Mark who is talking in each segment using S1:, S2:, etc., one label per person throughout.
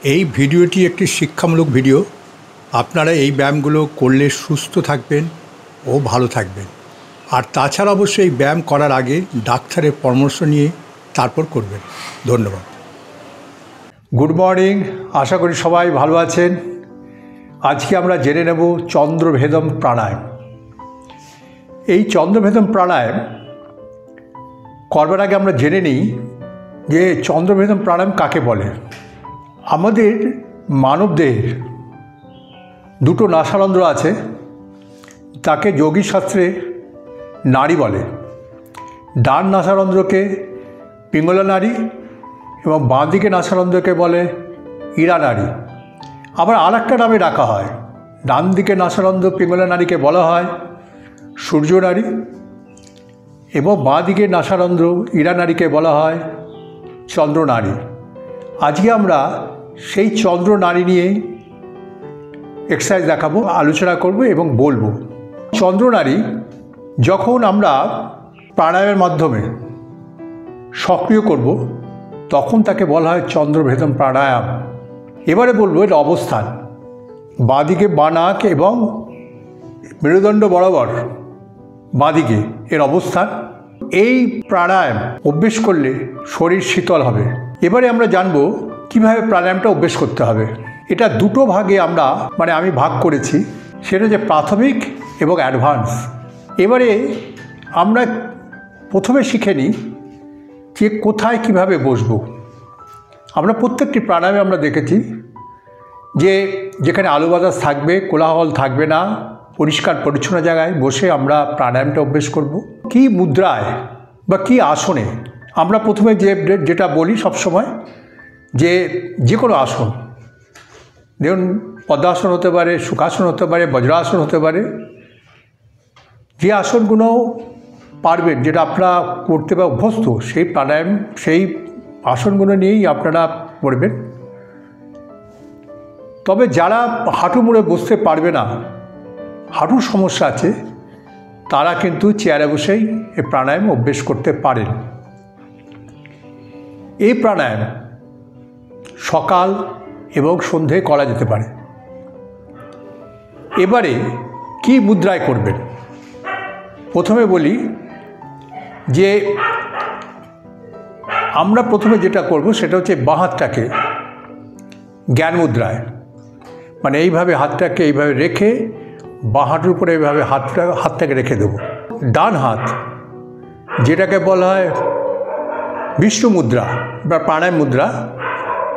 S1: এই ভিডিওটি একটি শিক্ষামূলক ভিডিও। আপনারা এই ব্যায়ামগুলো করলে সুস্থ থাকবেন ও ভালো থাকবেন। আর তাছাড়া অবশ্যই এই ব্যায়াম করার আগে ডাক্তারের পরামর্শ নিয়ে তারপর করবেন। ধন্যবাদ। গুড মর্নিং, আশা করি সবাই ভালো আছেন। আজকে আমরা জেনে নেব চন্দ্রভেদম প্রাণায়াম। এই চন্দ্রভেদম প্রাণায়াম করবার আগে আমরা জেনে নিই যে চন্দ্রভেদম প্রাণায়াম কাকে বলে। আমাদের মানবদেহের দুটো নাসারন্ধ্র আছে, তাকে যোগী শাস্ত্রে নাড়ি বলে। ডান নাসারন্ধ্রকে পিঙ্গলা নাড়ি এবং বাঁ দিকে নাসারন্ধ্রকে বলে ইরা নাড়ি। আবার আর একটা নামে ডাকা হয়। ডান দিকে নাসারন্ধ্র পিঙ্গলা নাড়িকে বলা হয় সূর্য নাড়ি এবং বাঁ দিকে নাসারন্ধ্র ইরা নাড়িকে বলা হয় চন্দ্র নাড়ি। আজকে আমরা সেই চন্দ্র নাড়ি নিয়ে এক্সারসাইজ দেখাবো, আলোচনা করব এবং বলবো। চন্দ্র নাড়ি যখন আমরা প্রাণায়ামের মাধ্যমে সক্রিয় করব তখন তাকে বলা হয় চন্দ্রভেদম প্রাণায়াম। এবারে বলবো এর অবস্থান। বাঁদিকে বাঁ নাক এবং মেরুদণ্ড বরাবর বাঁদিকে এর অবস্থান। এই প্রাণায়াম অভ্যেস করলে শরীর শীতল হবে। এবারে আমরা জানবো কিভাবে প্রাণায়ামটা অভ্যেস করতে হবে। এটা দুটো ভাগে আমি ভাগ করেছি, সেটা হচ্ছে প্রাথমিক এবং অ্যাডভান্স। এবারে আমরা প্রথমে শিখে নিই যে কোথায় কিভাবে বসবো। আমরা প্রত্যেকটি প্রাণায়ামে আমরা দেখেছি যে যেখানে আলো বাতাস থাকবে, কোলাহল থাকবে না, পরিষ্কার পরিচ্ছন্ন জায়গায় বসে আমরা প্রাণায়ামটা অভ্যেস করব। কি মুদ্রায় বা কি আসনে। আমরা প্রথমে যেটা বলি সবসময় যে কোনো আসন, দেখুন পদ্মাসন হতে পারে, সুখাসন হতে পারে, বজ্রাসন হতে পারে। যে আসনগুলো পারবেন, যেটা আপনারা করতে বা অভ্যস্ত, সেই প্রাণায়াম সেই আসনগুলো নিয়েই আপনারা করবেন। তবে যারা হাঁটু মুড়ে বসতে পারবে না, হাঁটুর সমস্যা আছে, তারা কিন্তু চেয়ারে বসেই এই প্রাণায়াম অভ্যেস করতে পারেন। এই প্রাণায়াম সকাল এবং সন্ধ্যায় করা যেতে পারে। এবারে কি মুদ্রায় করবেন। প্রথমে বলি যে আমরা প্রথমে যেটা করব সেটা হচ্ছে বাঁ হাতটাকে জ্ঞান মুদ্রায়, এইভাবে হাতটাকে এইভাবে রেখে বাঁ হাঁটুর উপরে এইভাবে হাতটাকে রেখে দেব। ডান হাত যেটাকে বলা হয় বিষ্ণু মুদ্রা বা প্রাণায়াম মুদ্রা,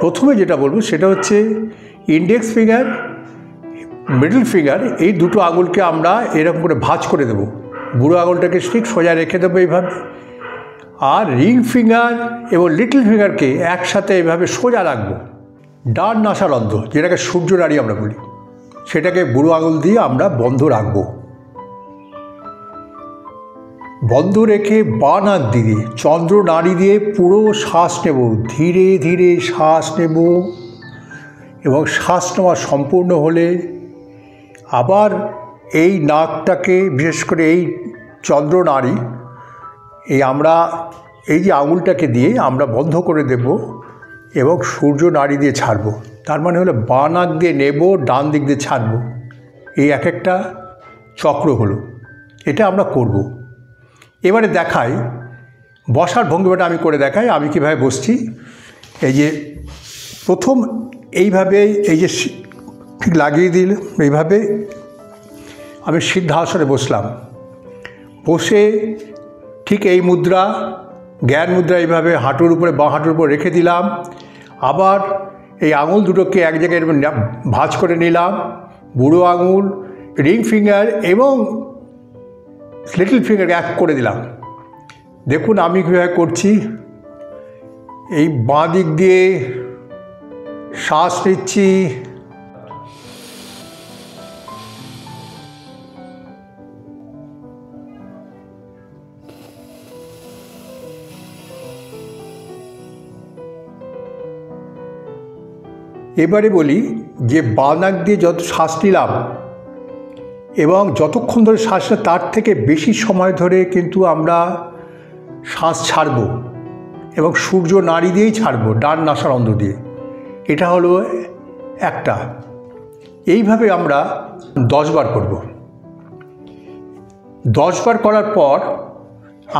S1: প্রথমে যেটা বলবো সেটা হচ্ছে ইন্ডেক্স ফিঙ্গার, মিডল ফিঙ্গার, এই দুটো আঙুলকে আমরা এরকম করে ভাঁজ করে দেব। বুড়ো আঙুলটাকে ঠিক সোজা রেখে দেবো এইভাবে, আর রিং ফিঙ্গার এবং লিটল ফিঙ্গারকে একসাথে এইভাবে সোজা রাখবো। ডান নাসারন্ধ্র যেটাকে সূর্য নাড়ি আমরা বলি, সেটাকে বুড়ো আঙুল দিয়ে আমরা বন্ধ রাখবো। বন্ধ রেখে বাঁ নাক দিয়ে চন্দ্র নাড়ি দিয়ে পুরো শ্বাস নেব, ধীরে ধীরে শ্বাস নেব এবং শ্বাস নেওয়া সম্পূর্ণ হলে আবার এই নাকটাকে, বিশেষ করে এই চন্দ্র নাড়ি, এই যে আঙুলটাকে দিয়ে আমরা বন্ধ করে দেব এবং সূর্য নাড়ি দিয়ে ছাড়ব। তার মানে হলো বাঁ নাক দিয়ে নেব, ডান দিক দিয়ে ছাড়ব। এই এক একটা চক্র হলো, এটা আমরা করব। এবারে দেখাই বসার ভঙ্গিমাটা আমি করে দেখাই আমি কীভাবে বসছি। এই যে প্রথম এইভাবে এই যে ঠিক লাগিয়ে দিল, এইভাবে আমি সিদ্ধাসনে বসলাম। বসে ঠিক এই মুদ্রা, জ্ঞান মুদ্রা, এইভাবে হাঁটুর উপরে বাঁ হাঁটুর উপর রেখে দিলাম। আবার এই আঙুল দুটোকে এক জায়গায় ভাঁজ করে নিলাম। বুড়ো আঙুল, রিং ফিঙ্গার এবং লিটল ফিঙ্গার এক করে দিলাম। দেখুন আমি কীভাবে করছি। এই বাঁ দিক দিয়ে শ্বাস নিচ্ছি, এবারে বলি যে বাঁ নাক দিয়ে যত শ্বাস নিলাম এবং যতক্ষণ ধরে শ্বাস, তার থেকে বেশি সময় ধরে কিন্তু আমরা শ্বাস ছাড়ব এবং সূর্য নাড়ি দিয়েই ছাড়ব, ডান নাসারন্ধ্র দিয়ে। এটা হলো একটা। এইভাবে আমরা 10 বার করব। 10 বার করার পর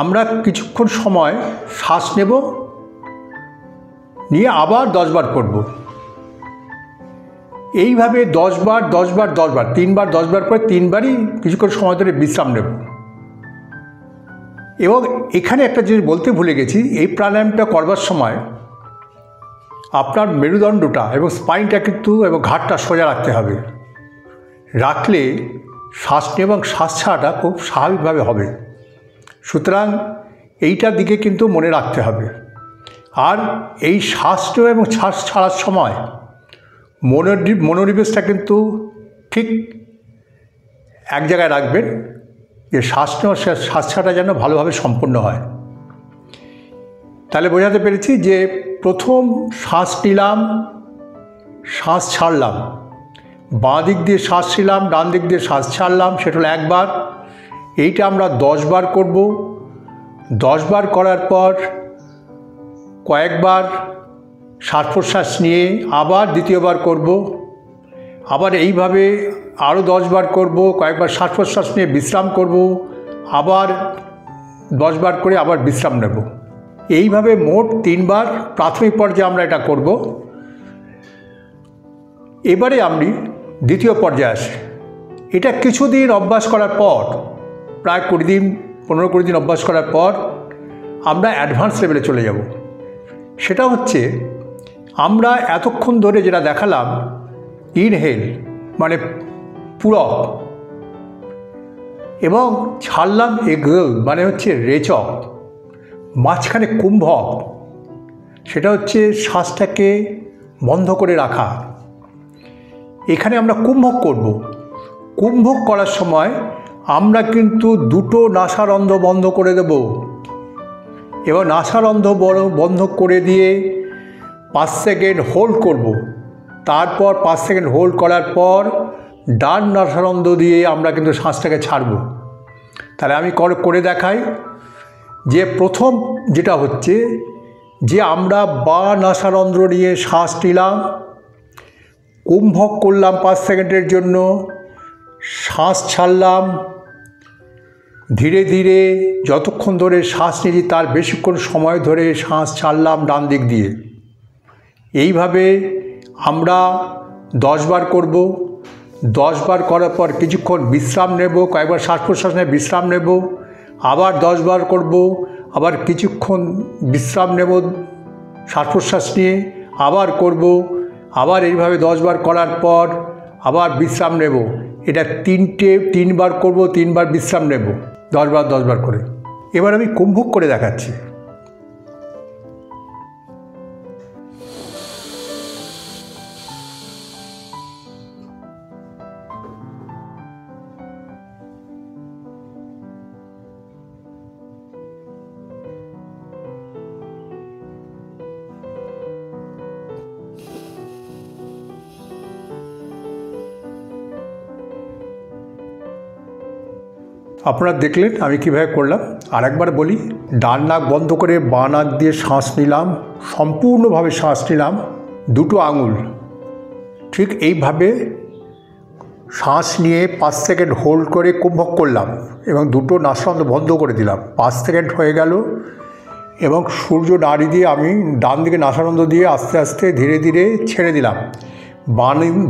S1: আমরা কিছুক্ষণ সময় শ্বাস নেব, নিয়ে আবার 10 বার করব। এইভাবে 10 বার 10 বার 10 বার 3 বার 10 বার করে 3 বারই কিছুক্ষণ সময় ধরে বিশ্রাম নেব। এবং এখানে একটা জিনিস বলতে ভুলে গেছি, এই প্রাণায়ামটা করবার সময় আপনার মেরুদণ্ডটা এবং স্পাইনটা কিন্তু এবং ঘাড়টা সোজা রাখতে হবে। রাখলে শ্বাস নেওয়া এবং শ্বাস ছাড়াটা খুব স্বাভাবিকভাবে হবে। সুতরাং এইটার দিকে কিন্তু মনে রাখতে হবে। আর এই শ্বাস নেওয়া এবং শ্বাস ছাড়ার সময় মনোনিবেশটা কিন্তু ঠিক এক জায়গায় রাখবেন, যে শ্বাস নেওয়া শ্বাস ছাড়া যেন ভালোভাবে সম্পন্ন হয়। তাহলে বোঝাতে পেরেছি যে প্রথম শ্বাস নিলাম, শ্বাস ছাড়লাম, বাঁ দিক দিয়ে শ্বাস নিলাম, ডান দিক দিয়ে শ্বাস ছাড়লাম, সেটা হলো একবার। এইটা আমরা 10 বার করব। 10 বার করার পর কয়েকবার শ্বাস প্রশ্বাস নিয়ে আবার দ্বিতীয়বার করব। আবার এইভাবে আরও 10 বার করব, কয়েকবার শ্বাস প্রশ্বাস নিয়ে বিশ্রাম করব, আবার 10 বার করে আবার বিশ্রাম নেব। এইভাবে মোট 3 বার প্রাথমিক পর্যায়ে আমরা এটা করব। এবারে আমি দ্বিতীয় পর্যায়ে আসি। এটা কিছুদিন অভ্যাস করার পর, প্রায় 20 দিন 15-20 দিন অভ্যাস করার পর আমরা অ্যাডভান্স লেভেলে চলে যাব। সেটা হচ্ছে আমরা এতক্ষণ ধরে যেটা দেখালাম, ইনহেল মানে পূরক, এবং ছাড়লাম এক্সহেল মানে হচ্ছে রেচক, মাঝখানে কুম্ভক, সেটা হচ্ছে শ্বাসটাকে বন্ধ করে রাখা। এখানে আমরা কুম্ভক করব। কুম্ভক করার সময় আমরা কিন্তু দুটো নাসারন্ধ্র বন্ধ করে দেব, এবং নাসারন্ধ্র বন্ধ করে দিয়ে 5 সেকেন্ড হোল্ড করব। তারপর 5 সেকেন্ড হোল্ড করার পর ডান নাসারন্ধ্র দিয়ে আমরা কিন্তু শ্বাসটাকে ছাড়ব। তাহলে আমি করে দেখাই যে প্রথম যেটা হচ্ছে যে আমরা বাঁ নাসারন্ধ্র নিয়ে শ্বাস নিলাম, কুম্ভক করলাম 5 সেকেন্ডের জন্য, শ্বাস ছাড়লাম, ধীরে ধীরে যতক্ষণ ধরে শ্বাস নিয়েছি তার বেশিক্ষণ সময় ধরে শ্বাস ছাড়লাম ডান দিক দিয়ে। এইভাবে আমরা 10 বার করব। 10 বার করার পর কিছুক্ষণ বিশ্রাম নেব, কয়েকবার শ্বাস প্রশ্বাস নিয়ে বিশ্রাম নেব, আবার 10 বার করব, আবার কিছুক্ষণ বিশ্রাম নেব শ্বাস প্রশ্বাস নিয়ে, আবার করব, আবার এইভাবে 10 বার করার পর আবার বিশ্রাম নেব। এটা 3 বার করব, 3 বার বিশ্রাম নেব, 10 বার 10 বার করে। এবার আমি কুম্ভক করে দেখাচ্ছি। আপনারা দেখলেন আমি কীভাবে করলাম। আরেকবার বলি, ডান নাক বন্ধ করে বাঁ নাক দিয়ে শ্বাস নিলাম, সম্পূর্ণভাবে শ্বাস নিলাম, দুটো আঙুল ঠিক এইভাবে শ্বাস নিয়ে 5 সেকেন্ড হোল্ড করে কুম্ভক করলাম এবং দুটো নাসারন্ধ্র বন্ধ করে দিলাম। 5 সেকেন্ড হয়ে গেল এবং সূর্য নাড়ি দিয়ে আমি ডান দিকে নাসারন্ধ্র দিয়ে আস্তে আস্তে ধীরে ধীরে ছেড়ে দিলাম।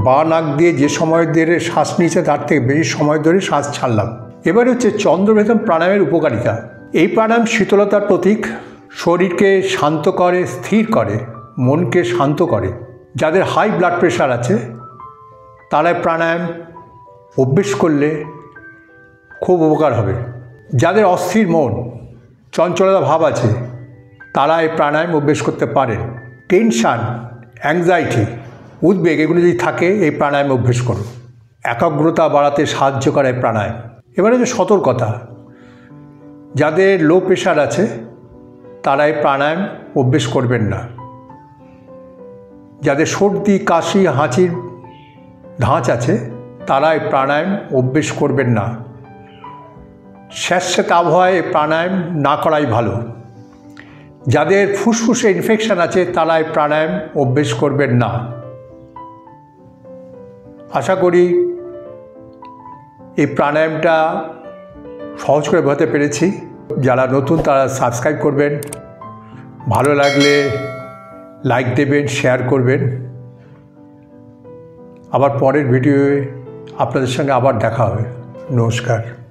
S1: বাঁ নাক দিয়ে যে সময় ধরে শ্বাস নিয়েছে তার থেকে বেশি সময় ধরে শ্বাস ছাড়লাম। এবারে হচ্ছে চন্দ্রভেদন প্রাণায়ামের উপকারিতা। এই প্রাণায়াম শীতলতার প্রতীক, শরীরকে শান্ত করে, স্থির করে, মনকে শান্ত করে। যাদের হাই ব্লাড প্রেশার আছে তারা প্রাণায়াম অভ্যেস করলে খুব উপকার হবে। যাদের অস্থির মন, চঞ্চলতা ভাব আছে তারা এই প্রাণায়াম অভ্যেস করতে পারেন। টেনশান, অ্যাংজাইটি, উদ্বেগ এগুলো যদি থাকে এই প্রাণায়াম অভ্যেস করুন। একাগ্রতা বাড়াতে সাহায্য করে প্রাণায়াম। এবারে যে সতর্কতা, যাদের লো প্রেশার আছে তারা এই প্রাণায়াম অভ্যেস করবেন না। যাদের সর্দি, কাশি, হাঁচির ধাঁচ আছে তারা এই প্রাণায়াম অভ্যেস করবেন না। স্যাঁতস্যাঁতে আবহাওয়ায় এই প্রাণায়াম না করাই ভালো। যাদের ফুসফুসে ইনফেকশন আছে তারা এই প্রাণায়াম অভ্যেস করবেন না। আশা করি এই প্রাণায়ামটা সহজ করে বোঝাতে পেরেছি। যারা নতুন তারা সাবস্ক্রাইব করবেন, ভালো লাগলে লাইক দেবেন, শেয়ার করবেন। আবার পরের ভিডিওয়ে আপনাদের সঙ্গে আবার দেখা হবে। নমস্কার।